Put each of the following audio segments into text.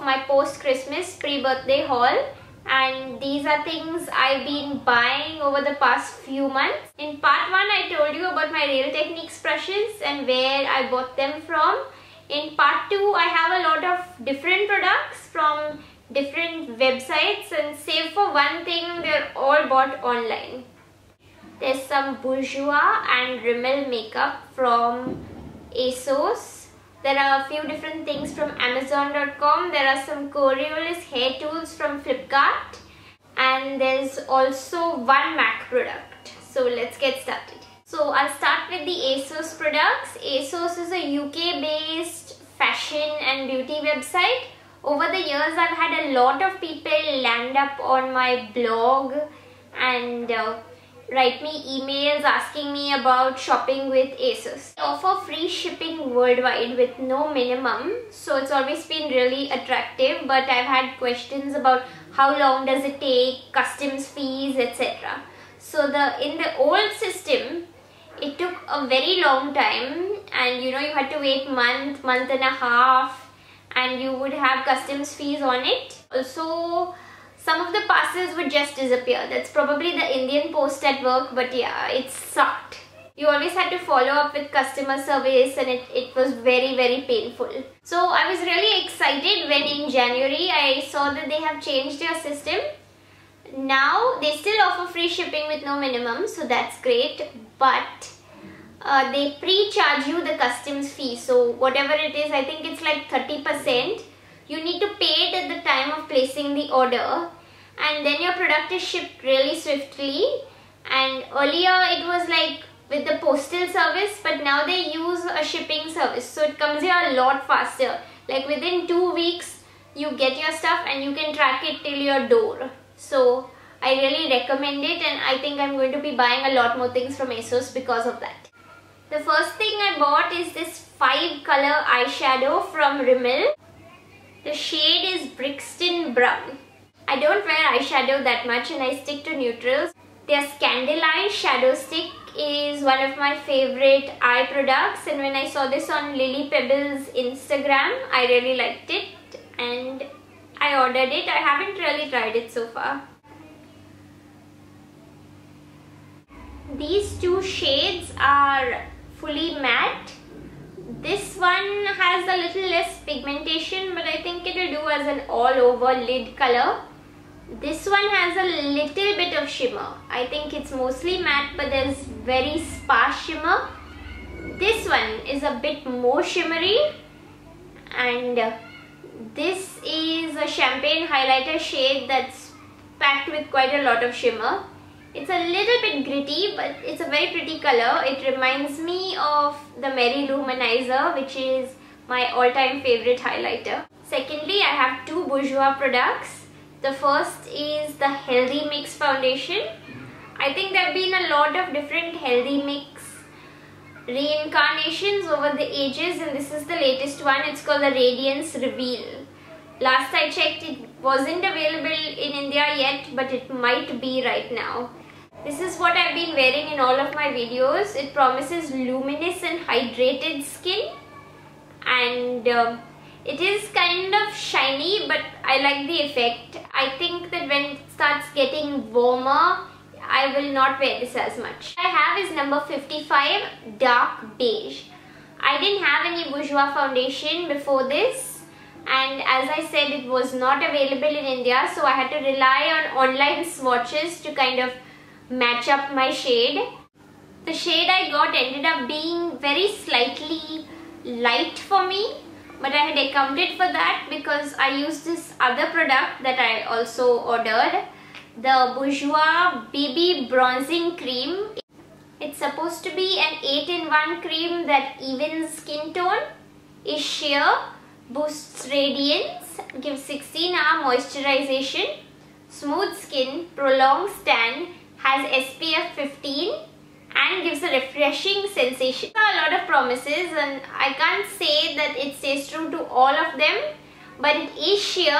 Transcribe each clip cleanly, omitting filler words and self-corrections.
my post-Christmas pre-birthday haul, and these are things I've been buying over the past few months. In part 1 I told you about my Real Techniques brushes and where I bought them from. In part 2 I have a lot of different products from different websites, and save for one thing, they're all bought online. There's some Bourjois and Rimmel makeup from ASOS. There are a few different things from Amazon.com. There are some Coriolis hair tools from Flipkart. And there's also one MAC product. So let's get started. So I'll start with the ASOS products. ASOS is a UK based fashion and beauty website. Over the years I've had a lot of people land up on my blog and write me emails asking me about shopping with ASOS. They offer free shipping worldwide with no minimum, so it's always been really attractive, but I've had questions about how long does it take, customs fees, etc. So in the old system, it took a very long time, and you had to wait month and a half, and you would have customs fees on it. Also, some of the parcels would just disappear. That's probably the Indian post at work, but yeah, it sucked. You always had to follow up with customer service, and it was very, very painful. So I was really excited when in January I saw that they have changed their system. Now they still offer free shipping with no minimum, so that's great, but they pre-charge you the customs fee. So whatever it is, I think it's like 30%. You need to pay it at the time of placing the order, and then your product is shipped really swiftly. And earlier it was like with the postal service, but now they use a shipping service, so it comes here a lot faster. Like within 2 weeks you get your stuff and you can track it till your door. So I really recommend it, and I think I'm going to be buying a lot more things from ASOS because of that. The first thing I bought is this 5-color eyeshadow from Rimmel. The shade is Brixton Brown. I don't wear eyeshadow that much and I stick to neutrals. Their Scandal Eye Shadow Stick is one of my favorite eye products, and when I saw this on Lily Pebble's Instagram, I really liked it and I ordered it. I haven't really tried it so far. These two shades are fully matte. This one has a little less pigmentation, but I think it will do as an all-over lid color. This one has a little bit of shimmer. I think it's mostly matte, but there's very sparse shimmer. This one is a bit more shimmery, and this is a champagne highlighter shade that's packed with quite a lot of shimmer. It's a little bit gritty, but it's a very pretty color. It reminds me of the Mary Luminizer, which is my all-time favorite highlighter. Secondly, I have two Bourjois products. The first is the Healthy Mix foundation. I think there have been a lot of different Healthy Mix reincarnations over the ages, and this is the latest one. It's called the Radiance Reveal. Last I checked, it wasn't available in India yet, but it might be right now. This is what I've been wearing in all of my videos. It promises luminous and hydrated skin, and it is kind of shiny, but I like the effect. I think that when it starts getting warmer, I will not wear this as much. I have is number 55 Dark Beige. I didn't have any Bourjois foundation before this, and as I said, it was not available in India, so I had to rely on online swatches to kind of match up my shade. The shade I got ended up being very slightly light for me, but I had accounted for that because I used this other product that I also ordered, the Bourjois BB Bronzing Cream. It's supposed to be an 8-in-1 cream that evens skin tone, is sheer, boosts radiance, gives 16-hour moisturization, smooth skin, prolonged tan, has SPF 15 and gives a refreshing sensation. There are a lot of promises, and I can't say that it stays true to all of them, but it is sheer,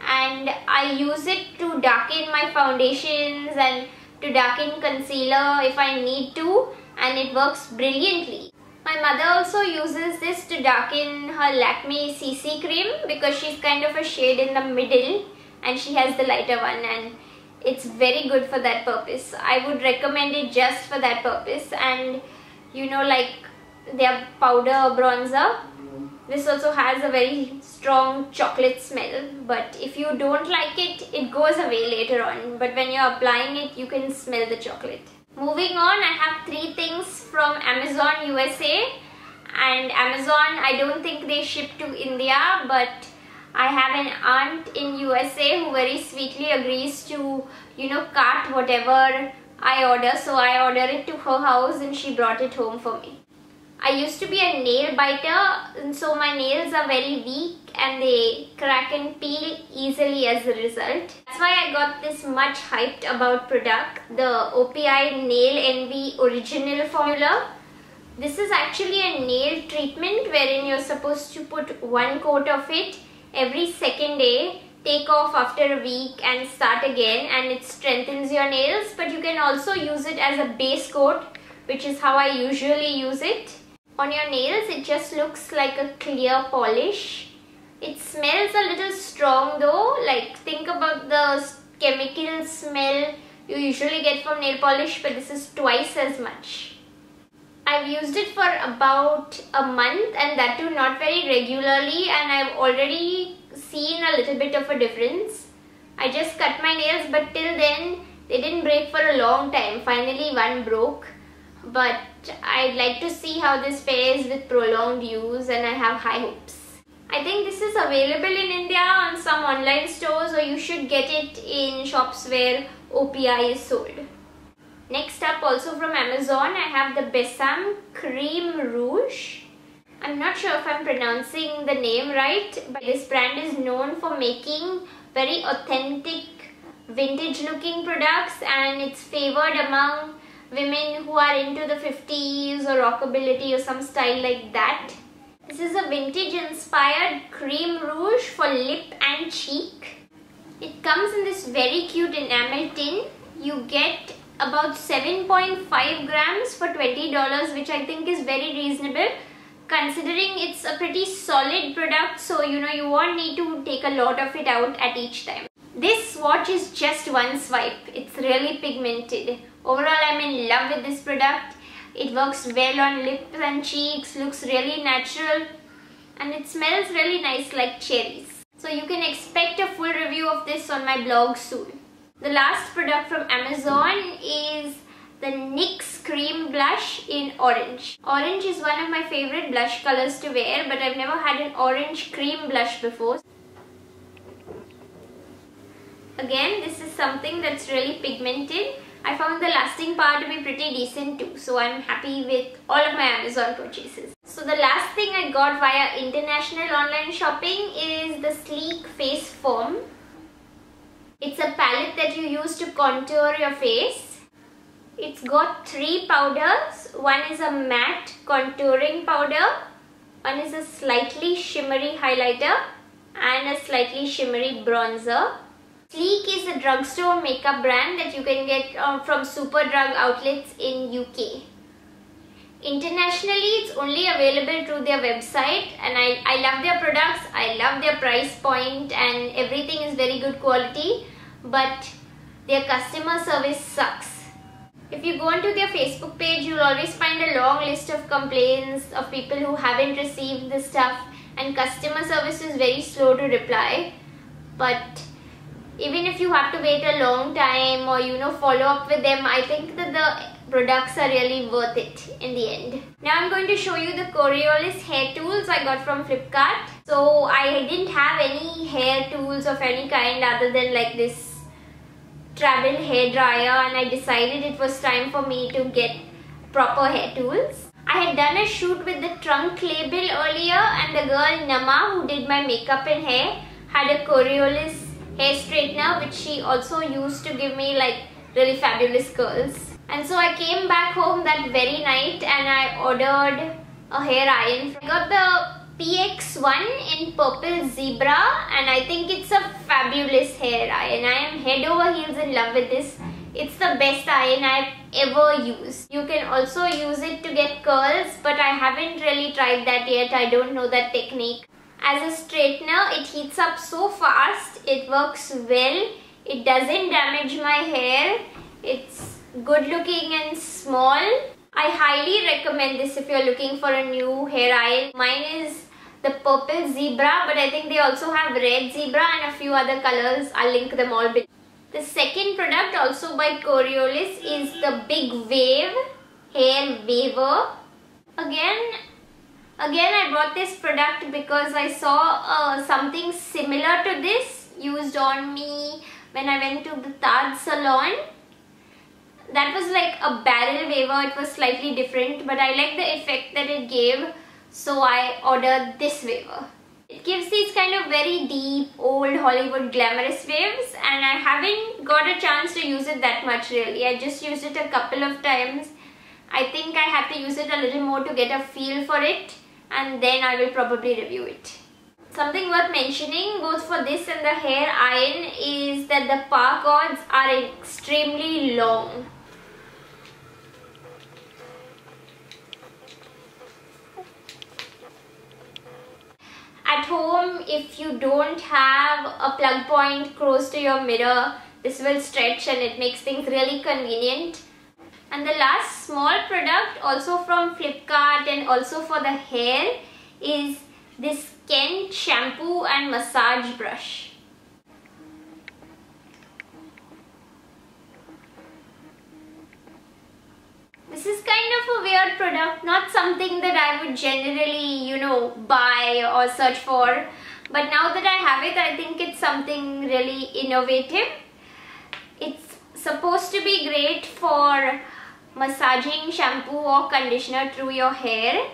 and I use it to darken my foundations and to darken concealer if I need to, and it works brilliantly. My My mother also uses this to darken her Lakme CC cream because she's kind of a shade in the middle and she has the lighter one, and it's very good for that purpose. I would recommend it just for that purpose. And you know, like their powder bronzer, this also has a very strong chocolate smell, but if you don't like it, it goes away later on, but when you're applying it, you can smell the chocolate. Moving on, I have 3 things from Amazon USA, and Amazon, I don't think they ship to India, but I have an aunt in USA who very sweetly agrees to, you know, cart whatever I order. So I order it to her house and she brought it home for me. I used to be a nail biter, and so my nails are very weak and they crack and peel easily as a result. That's why I got this much hyped about product, the OPI Nail Envy Original Formula. This is actually a nail treatment wherein you're supposed to put 1 coat of it every 2nd day, take off after a week and start again, and it strengthens your nails. But you can also use it as a base coat, which is how I usually use it. On your nails, it just looks like a clear polish. It smells a little strong though, like think about the chemical smell you usually get from nail polish, but this is twice as much. I've used it for about a month, and that too not very regularly, and I've already seen a little bit of a difference. I just cut my nails, but till then they didn't break for a long time. Finally one broke. But I'd like to see how this fares with prolonged use, and I have high hopes. I think this is available in India on some online stores, or you should get it in shops where OPI is sold. Next up, also from Amazon, I have the Besame Cream Rouge. I'm not sure if I'm pronouncing the name right, but this brand is known for making very authentic, vintage looking products, and it's favored among women who are into the 50s or rockability or some style like that. This is a vintage inspired cream rouge for lip and cheek. It comes in this very cute enamel tin. You get about 7.5 grams for $20, which I think is very reasonable considering it's a pretty solid product, so you know you won't need to take a lot of it out at each time. This swatch is just one swipe. It's really pigmented. Overall, I'm in love with this product. It works well on lips and cheeks, looks really natural, and it smells really nice like cherries. So you can expect a full review of this on my blog soon. The last product from Amazon is the NYX Cream Blush in Orange. Orange is one of my favorite blush colors to wear, but I've never had an orange cream blush before. Again, this is something that's really pigmented. I found the lasting power to be pretty decent too, so I'm happy with all of my Amazon purchases. So the last thing I got via international online shopping is the Sleek Face Foam. It's a palette that you use to contour your face. It's got 3 powders. One is a matte contouring powder, one is a slightly shimmery highlighter, and a slightly shimmery bronzer. Sleek is a drugstore makeup brand that you can get from Superdrug outlets in UK. Internationally, it's only available through their website, and I love their products, I love their price point, and everything is very good quality, but their customer service sucks. If you go onto their Facebook page, you'll always find a long list of complaints of people who haven't received the stuff, and customer service is very slow to reply. But even if you have to wait a long time or follow up with them, I think that the products are really worth it in the end. Now I'm going to show you the Coriolis hair tools I got from Flipkart. So I didn't have any hair tools of any kind other than like this travel hair dryer, and I decided it was time for me to get proper hair tools. I had done a shoot with the Trunk label earlier, and the girl Nama, who did my makeup and hair, had a Coriolis hair straightener which she also used to give me like really fabulous curls. And so I came back home that very night and I ordered a hair iron. I got the PX1 in purple zebra, and I think it's a fabulous hair iron. I am head over heels in love with this. It's the best iron I've ever used. You can also use it to get curls, but I haven't haven't really tried that yet. I don't know that technique. As a straightener, it heats up so fast. It works well. It doesn't damage my hair. It's good looking and small. I highly recommend this if you're looking for a new hair iron. Mine is the purple zebra, but I think they also have red zebra and a few other colors. I'll link them all below. The second product, also by Coriolis, is the Big Wave Hair Waver. Again I bought this product because I saw something similar to this used on me when I went to the Taj salon. That was like a barrel waver. It was slightly different, but I like the effect that it gave, so I ordered this waver. It gives these kind of very deep, old Hollywood glamorous waves, and I haven't got a chance to use it that much really. I just used it a couple of times. I think I have to use it a little more to get a feel for it, and then I will probably review it. Something worth mentioning both for this and the hair iron is that the power cords are extremely long. At home, if you don't have a plug point close to your mirror, this will stretch and it makes things really convenient. And the last small product, also from Flipkart and also for the hair, is this Kent shampoo and massage brush. This is kind of a weird product, not something that I would generally, buy or search for. But now that I have it, I think it's something really innovative. It's supposed to be great for massaging shampoo or conditioner through your hair.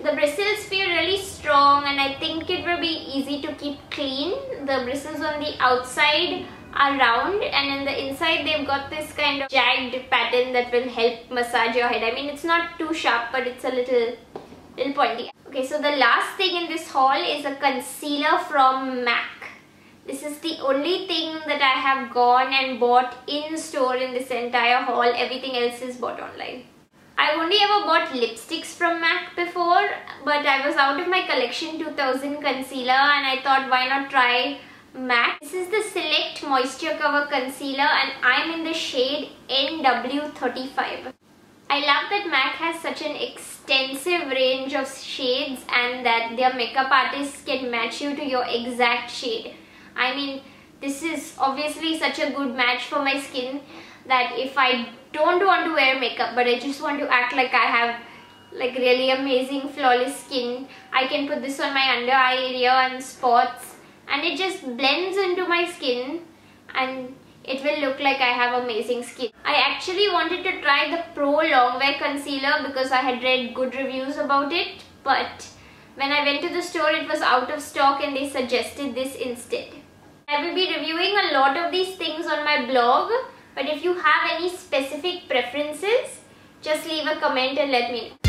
The bristles feel really strong and I think it will be easy to keep clean. The bristles on the outside are round and on the inside they've got this kind of jagged pattern that will help massage your head. I mean, it's not too sharp, but it's a little pointy. Okay, so the last thing in this haul is a concealer from MAC. This is the only thing that I have gone and bought in store in this entire haul. Everything else is bought online. I've only ever bought lipsticks from MAC before, but I was out of my collection 2000 concealer and I thought, why not try MAC. This is the Select Moisture Cover Concealer and I'm in the shade NW35. I love that MAC has such an extensive range of shades and that their makeup artists can match you to your exact shade. I mean, this is obviously such a good match for my skin that if I don't want to wear makeup but I just want to act like I have like really amazing flawless skin, I can put this on my under eye area and spots and it just blends into my skin and it will look like I have amazing skin. I actually wanted to try the Pro Longwear Concealer because I had read good reviews about it, but when I went to the store it was out of stock and they suggested this instead. I will be reviewing a lot of these things on my blog, but if you have any specific preferences, just leave a comment and let me know.